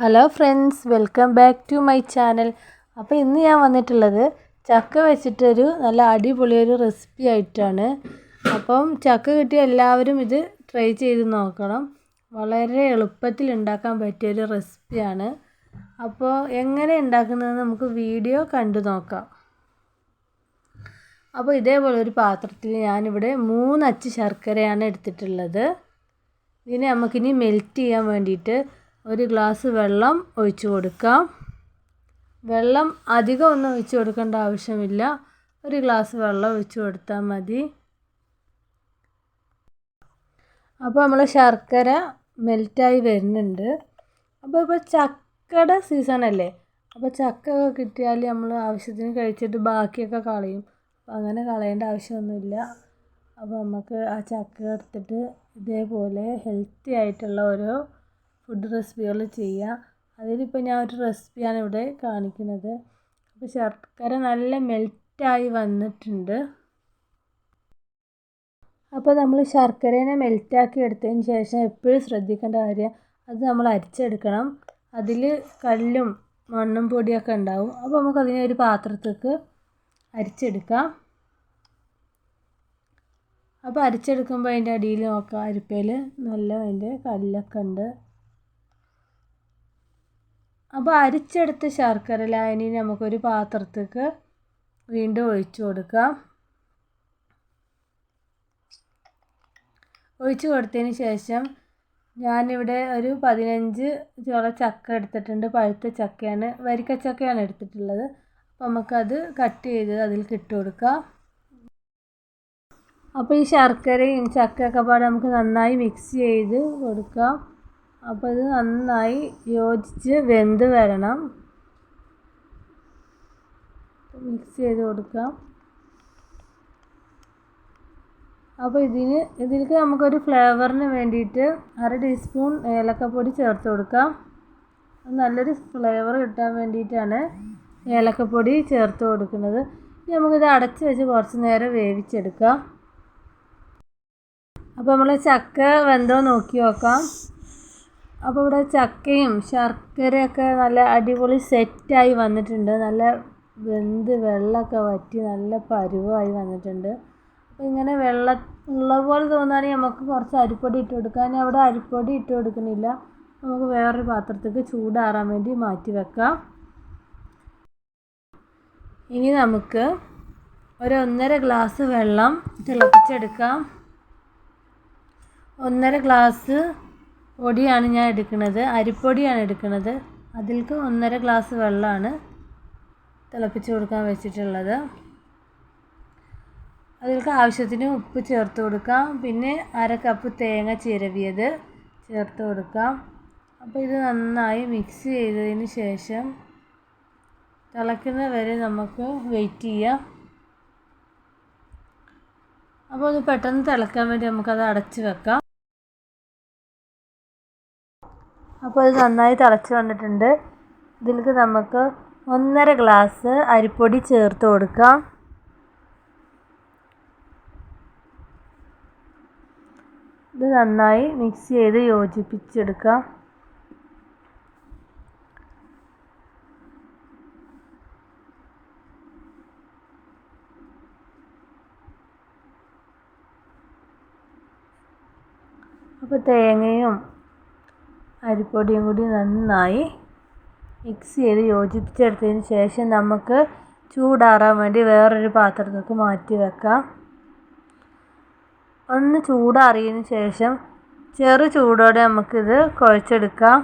Hello friends, welcome back to my channel. അപ്പോൾ ഇന്ന് ഞാൻ വന്നിട്ടുള്ളത് ചക്ക വെച്ചിട്ടൊരു നല്ല അടിപൊളിയൊരു റെസിപ്പി ആയിട്ടാണ്. അപ്പം ചക്ക കിട്ടിയ എല്ലാവരും ഇത് ട്രൈ ചെയ്ത് നോക്കണം. വളരെ എളുപ്പത്തിൽ ഉണ്ടാക്കാൻ പറ്റിയൊരു റെസിപ്പിയാണ്. അപ്പോൾ എങ്ങനെ ഉണ്ടാക്കുന്നതെന്ന് നമുക്ക് വീഡിയോ കണ്ടു നോക്കാം. അപ്പോൾ ഇതേപോലെ ഒരു പാത്രത്തിൽ ഞാനിവിടെ 3 അച്ച് ശർക്കരയാണ് എടുത്തിട്ടുള്ളത്. ഇതിനെ നമുക്കിനി മെൽറ്റ് ചെയ്യാൻ വേണ്ടിയിട്ട് ഒരു ഗ്ലാസ് വെള്ളം ഒഴിച്ചു കൊടുക്കാം. വെള്ളം അധികം ഒന്നും ഒഴിച്ചു കൊടുക്കേണ്ട ആവശ്യമില്ല. ഒരു ഗ്ലാസ് വെള്ളം ഒഴിച്ചു കൊടുത്താൽ മതി. അപ്പോൾ നമ്മൾ ശർക്കര മെൽറ്റായി വരുന്നുണ്ട്. അപ്പോൾ ചക്കയുടെ സീസണല്ലേ. അപ്പോൾ ചക്ക കിട്ടിയാൽ നമ്മൾ ആവശ്യത്തിന് കഴിച്ചിട്ട് ബാക്കിയൊക്കെ കളയും. അപ്പോൾ അങ്ങനെ കളയേണ്ട ആവശ്യമൊന്നുമില്ല. അപ്പോൾ നമുക്ക് ആ ചക്ക എടുത്തിട്ട് ഇതേപോലെ ഹെൽത്തി ആയിട്ടുള്ള ഓരോ ഫുഡ് റെസിപ്പികൾ ചെയ്യുക. അതിലിപ്പോൾ ഞാൻ ഒരു റെസിപ്പിയാണ് ഇവിടെ കാണിക്കുന്നത്. അപ്പോൾ ശർക്കര നല്ല മെൽറ്റായി വന്നിട്ടുണ്ട്. അപ്പോൾ നമ്മൾ ശർക്കരേനെ മെൽറ്റാക്കി എടുത്തതിന് ശേഷം എപ്പോഴും ശ്രദ്ധിക്കേണ്ട കാര്യം, അത് നമ്മൾ അരിച്ചെടുക്കണം. അതിൽ കല്ലും മണ്ണും പൊടിയൊക്കെ ഉണ്ടാവും. അപ്പോൾ നമുക്കതിനെ ഒരു പാത്രത്തേക്ക് അരിച്ചെടുക്കാം. അപ്പോൾ അരിച്ചെടുക്കുമ്പോൾ അതിൻ്റെ അടിയിൽ നോക്കാം, അരിപ്പയിൽ നല്ല അതിൻ്റെ കല്ലൊക്കെ ഉണ്ട്. അപ്പോൾ അരിച്ചെടുത്ത ശർക്കര ലായനി നമുക്കൊരു പാത്രത്തേക്ക് വീണ്ടും ഒഴിച്ചു കൊടുക്കാം. ഒഴിച്ചു കൊടുത്തതിന് ശേഷം ഞാനിവിടെ ഒരു 15 ചോള ചക്ക എടുത്തിട്ടുണ്ട്. പഴുത്ത ചക്കയാണ്, വരിക്കച്ചക്കയാണ് എടുത്തിട്ടുള്ളത്. അപ്പോൾ നമുക്കത് കട്ട് ചെയ്ത് അതിലേക്ക് ഇട്ട് കൊടുക്കാം. അപ്പോൾ ഈ ശർക്കരയും ചക്കയൊക്കെ പാടെ നമുക്ക് നന്നായി മിക്സ് ചെയ്ത് കൊടുക്കാം. അപ്പോൾ ഇത് നന്നായി യോജിച്ച് വെന്ത് വരണം. മിക്സ് ചെയ്ത് കൊടുക്കാം. അപ്പോൾ ഇതിലേക്ക് നമുക്കൊരു ഫ്ലേവറിന് വേണ്ടിയിട്ട് 1/2 ടീസ്പൂൺ ഏലക്കപ്പൊടി ചേർത്ത് കൊടുക്കാം. നല്ലൊരു ഫ്ലേവർ കിട്ടാൻ വേണ്ടിയിട്ടാണ് ഏലക്കപ്പൊടി ചേർത്ത് കൊടുക്കുന്നത്. ഇനി നമുക്കിത് അടച്ച് വെച്ച് കുറച്ച് നേരം വേവിച്ചെടുക്കാം. അപ്പോൾ നമ്മൾ ചക്ക വെന്തോ നോക്കി നോക്കാം. അപ്പോൾ ഇവിടെ ചക്കയും ശർക്കരയൊക്കെ നല്ല അടിപൊളി സെറ്റായി വന്നിട്ടുണ്ട്. നല്ല വെന്ത് വെള്ളമൊക്കെ വറ്റി നല്ല പരുവമായി വന്നിട്ടുണ്ട്. അപ്പോൾ ഇങ്ങനെ വെള്ളം ഉള്ള പോലെ തോന്നുകയാണെങ്കിൽ നമുക്ക് കുറച്ച് അരിപ്പൊടി ഇട്ട് കൊടുക്കാം. ഞാൻ അവിടെ അരിപ്പൊടി ഇട്ട് കൊടുക്കുന്നില്ല. നമുക്ക് വേറൊരു പാത്രത്തേക്ക് ചൂടാറാൻ വേണ്ടി മാറ്റി വെക്കാം. ഇനി നമുക്ക് ഒരു 1.5 ഗ്ലാസ് വെള്ളം തിളപ്പിച്ചെടുക്കാം. 1.5 ഗ്ലാസ് പൊടിയാണ് ഞാൻ എടുക്കുന്നത്, അരിപ്പൊടിയാണ് എടുക്കുന്നത്. അതിലേക്ക് 1.5 ഗ്ലാസ് വെള്ളമാണ് തിളപ്പിച്ച് കൊടുക്കാൻ വെച്ചിട്ടുള്ളത്. അതിലേക്ക് ആവശ്യത്തിന് ഉപ്പ് ചേർത്ത് കൊടുക്കാം. പിന്നെ 1/2 കപ്പ് തേങ്ങ ചിരവിയത് ചേർത്ത് കൊടുക്കാം. അപ്പോൾ ഇത് നന്നായി മിക്സ് ചെയ്തതിന് ശേഷം തിളയ്ക്കുന്ന വരെ നമുക്ക് വെയിറ്റ് ചെയ്യാം. അപ്പോൾ അത് പെട്ടെന്ന് തിളക്കാൻ വേണ്ടി നമുക്കത് അടച്ച് വെക്കാം. അപ്പോൾ ഇത് നന്നായി തിളച്ച് വന്നിട്ടുണ്ട്. ഇതിലേക്ക് നമുക്ക് 1.5 ഗ്ലാസ് അരിപ്പൊടി ചേർത്ത് കൊടുക്കാം. ഇത് നന്നായി മിക്സ് ചെയ്ത് യോജിപ്പിച്ചെടുക്കാം. അപ്പോൾ തേങ്ങയും അരിപ്പൊടിയും കൂടി നന്നായി മിക്സ് ചെയ്ത് യോജിപ്പിച്ചെടുത്തതിന് ശേഷം നമുക്ക് ചൂടാറാൻ വേണ്ടി വേറൊരു പാത്രത്തേക്ക് മാറ്റി വെക്കാം. ഒന്ന് ചൂടാറിയതിന് ശേഷം ചെറു ചൂടോടെ നമുക്കിത് കുഴച്ചെടുക്കാം.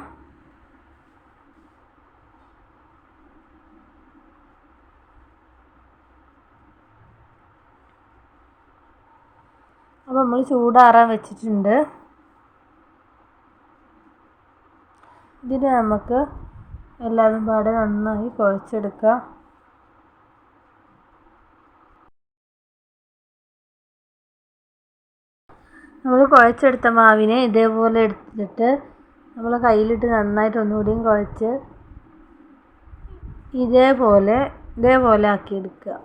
അപ്പോൾ നമ്മൾ ചൂടാറാൻ വെച്ചിട്ടുണ്ട്. ഇതിന് നമുക്ക് എല്ലാതും പാടെ നന്നായി കുഴച്ചെടുക്കാം. നമ്മൾ കുഴച്ചെടുത്ത മാവിനെ ഇതേപോലെ എടുത്തിട്ട് നമ്മൾ കയ്യിലിട്ട് നന്നായിട്ട് ഒന്നുകൂടിയും കുഴച്ച് ഇതേപോലെ ആക്കിയെടുക്കുക.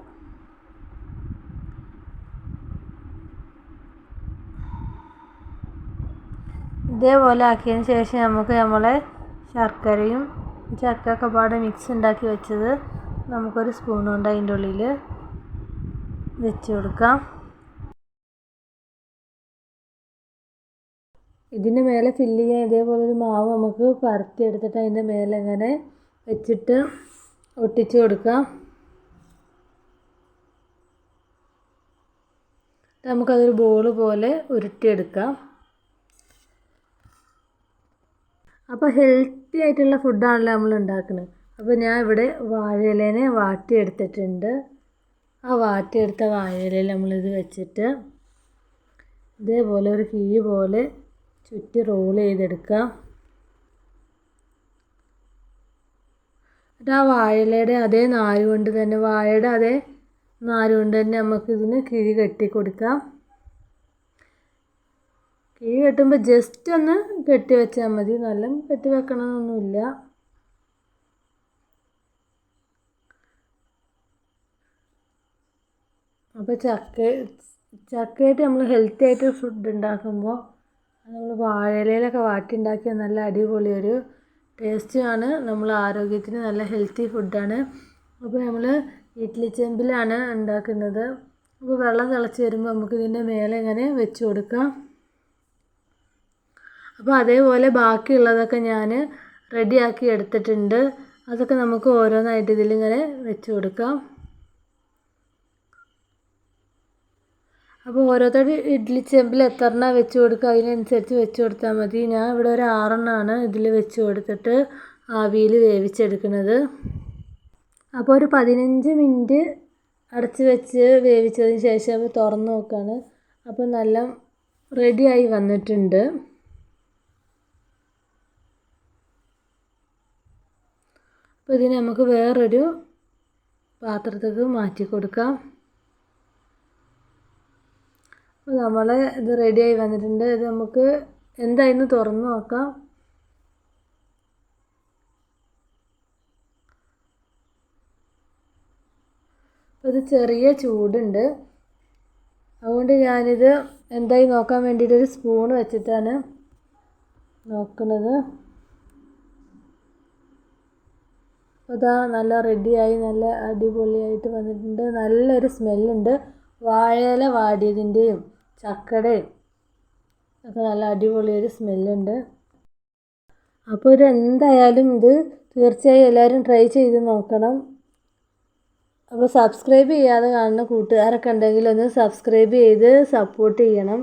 ഇതേപോലെ ആക്കിയതിന് ശേഷം നമുക്ക് നമ്മളെ ശർക്കരയും ചക്കയൊക്കെ പാടെ മിക്സ് ഉണ്ടാക്കി വെച്ചത് നമുക്കൊരു സ്പൂൺ കൊണ്ട് അതിൻ്റെ ഉള്ളിൽ വെച്ച് കൊടുക്കാം. ഇതിൻ്റെ മേലെ ഫില്ല് ചെയ്യാൻ ഇതേപോലെ ഒരു മാവ് നമുക്ക് പരത്തി എടുത്തിട്ട് അതിൻ്റെ മേലെ ഇങ്ങനെ വെച്ചിട്ട് ഒട്ടിച്ച് കൊടുക്കാം. നമുക്കതൊരു ബോൾ പോലെ ഉരുട്ടിയെടുക്കാം. അപ്പോൾ ഹെൽത്തി ആയിട്ടുള്ള ഫുഡാണല്ലോ നമ്മൾ ഉണ്ടാക്കുന്നത്. അപ്പോൾ ഞാൻ ഇവിടെ വാഴയിലേനെ വാട്ടിയെടുത്തിട്ടുണ്ട്. ആ വാട്ടിയെടുത്ത വാഴയിലയിൽ നമ്മളിത് വെച്ചിട്ട് ഇതേപോലെ ഒരു കിഴി പോലെ ചുറ്റി റോൾ ചെയ്തെടുക്കാം. എന്നിട്ട് ആ വാഴയിലയുടെ അതേ നാര് കൊണ്ട് തന്നെ വാഴയുടെ അതേ നാര് കൊണ്ട് തന്നെ നമുക്കിതിന് കിഴി കെട്ടി കൊടുക്കാം. കിഴി കെട്ടുമ്പോൾ ജസ്റ്റ് ഒന്ന് കെട്ടി വെച്ചാൽ മതി, നല്ല കെട്ടി വെക്കണമെന്നൊന്നുമില്ല. അപ്പോൾ ചക്കയായിട്ട് നമ്മൾ ഹെൽത്തി ആയിട്ട് ഫുഡ് ഉണ്ടാക്കുമ്പോൾ നമ്മൾ വാഴയിലയിലൊക്കെ വാട്ടി ഉണ്ടാക്കിയ നല്ല അടിപൊളി ഒരു ടേസ്റ്റുമാണ്. നമ്മൾ ആരോഗ്യത്തിന് നല്ല ഹെൽത്തി ഫുഡാണ്. അപ്പോൾ നമ്മൾ ഇഡ്ഡലി ചെമ്പിലാണ് ഉണ്ടാക്കുന്നത്. അപ്പോൾ വെള്ളം തിളച്ച് വരുമ്പോൾ നമുക്ക് ഇതിൻ്റെ മേലെ ഇങ്ങനെ വെച്ച് കൊടുക്കാം. അപ്പോൾ അതേപോലെ ബാക്കിയുള്ളതൊക്കെ ഞാൻ റെഡിയാക്കി എടുത്തിട്ടുണ്ട്. അതൊക്കെ നമുക്ക് ഓരോന്നായിട്ട് ഇതിലിങ്ങനെ വെച്ച് കൊടുക്കാം. അപ്പോൾ ഓരോരുത്തർ ഇഡ്ഡലി ചെമ്പിൽ എത്രണ്ണ വെച്ച് കൊടുക്കുക അതിനനുസരിച്ച് വെച്ച് കൊടുത്താൽ മതി. ഞാൻ ഇവിടെ ഒരു 6 എണ്ണമാണ് ഇതിൽ വെച്ച് കൊടുത്തിട്ട് ആവിയിൽ വേവിച്ചെടുക്കുന്നത്. അപ്പോൾ ഒരു 15 മിനിറ്റ് അടച്ച് വെച്ച് വേവിച്ചതിന് ശേഷം തുറന്ന് നോക്കുകയാണ്. അപ്പോൾ നല്ല റെഡിയായി വന്നിട്ടുണ്ട്. അപ്പോൾ ഇതിനെ നമുക്ക് വേറൊരു പാത്രത്തേക്ക് മാറ്റി കൊടുക്കാം. അപ്പോൾ നമ്മൾ ഇത് റെഡിയായി വന്നിട്ടുണ്ട്. ഇത് നമുക്ക് എന്തായിരുന്നു തുറന്ന് നോക്കാം. അപ്പോൾ ഇത് ചെറിയ ചൂടുണ്ട്, അതുകൊണ്ട് ഞാനിത് എന്തായി നോക്കാൻ വേണ്ടിയിട്ട് ഒരു സ്പൂൺ വെച്ചിട്ടാണ് നോക്കുന്നത്. അപ്പോൾ ഇതാ നല്ല റെഡിയായി നല്ല അടിപൊളിയായിട്ട് വന്നിട്ടുണ്ട്. നല്ലൊരു സ്മെല്ലുണ്ട്. വാഴയില വാടിയതിൻ്റെയും ചക്കയുടെയും ഒക്കെ നല്ല അടിപൊളിയൊരു സ്മെല്ലുണ്ട്. അപ്പോൾ ഇത് എന്തായാലും ഇത് തീർച്ചയായും എല്ലാവരും ട്രൈ ചെയ്ത് നോക്കണം. അപ്പോൾ സബ്സ്ക്രൈബ് ചെയ്യാതെ കാണുന്ന കൂട്ടുകാരൊക്കെ ഉണ്ടെങ്കിൽ ഒന്ന് സബ്സ്ക്രൈബ് ചെയ്ത് സപ്പോർട്ട് ചെയ്യണം.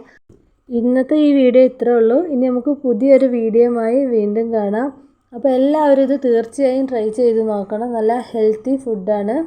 ഇന്നത്തെ ഈ വീഡിയോ ഇത്രേ ഉള്ളൂ. ഇനി നമുക്ക് പുതിയൊരു വീഡിയോയുമായി വീണ്ടും കാണാം. അപ്പോൾ എല്ലാവരും ഇത് തീർച്ചയായും ട്രൈ ചെയ്ത് നോക്കണം. നല്ല ഹെൽത്തി ഫുഡാണ്.